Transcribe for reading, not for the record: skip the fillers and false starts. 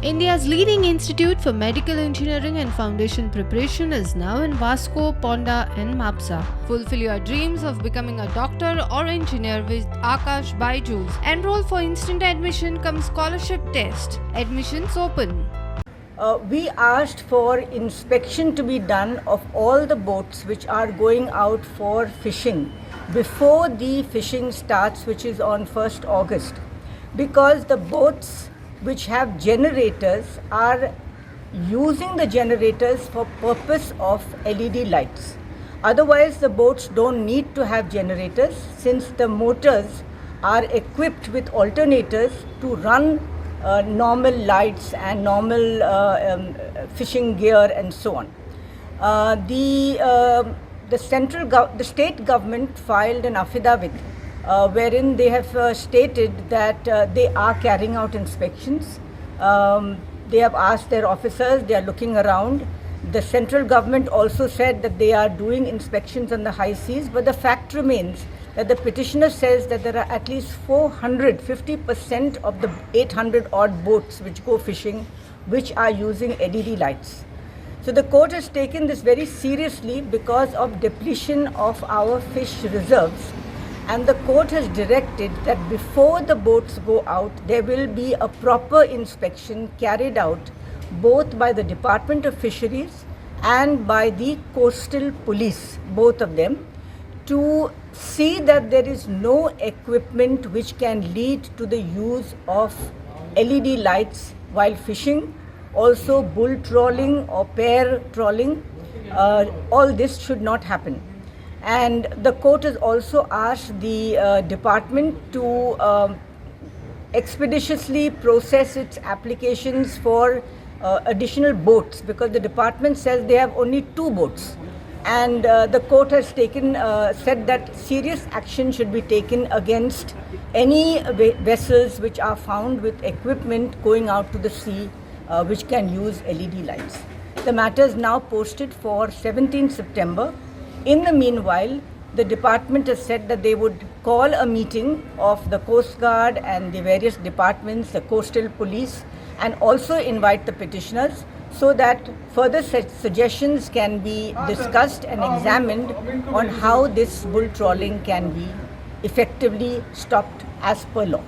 India's leading institute for medical engineering and foundation preparation is now in Vasco, Ponda and Mapsa. Fulfill your dreams of becoming a doctor or engineer with Aakash Byju's. Enroll for instant admission cum scholarship test. Admissions open. We asked for inspection to be done of all the boats which are going out for fishing before the fishing starts, which is on 1st August, because the boats which have generators are using the generators for purpose of LED lights. Otherwise, the boats don't need to have generators, since the motors are equipped with alternators to run normal lights and normal fishing gear and so on. The state government filed an affidavit wherein they have stated that they are carrying out inspections. They have asked their officers, they are looking around. The central government also said that they are doing inspections on the high seas, but the fact remains that the petitioner says that there are at least 50% of the 800 odd boats which go fishing which are using LED lights. So the court has taken this very seriously because of depletion of our fish reserves, and the court has directed that before the boats go out, there will be a proper inspection carried out both by the Department of Fisheries and by the Coastal Police, both of them, to see that there is no equipment which can lead to the use of LED lights while fishing, also bull trawling or pair trawling. All this should not happen. And the court has also asked the department to expeditiously process its applications for additional boats, because the department says they have only 2 boats. And the court has said that serious action should be taken against any vessels which are found with equipment going out to the sea which can use LED lights. The matter is now posted for 17th September. In the meanwhile, the department has said that they would call a meeting of the Coast Guard and the various departments, the Coastal Police, and also invite the petitioners, so that further suggestions can be discussed and examined on how this bull trawling can be effectively stopped as per law.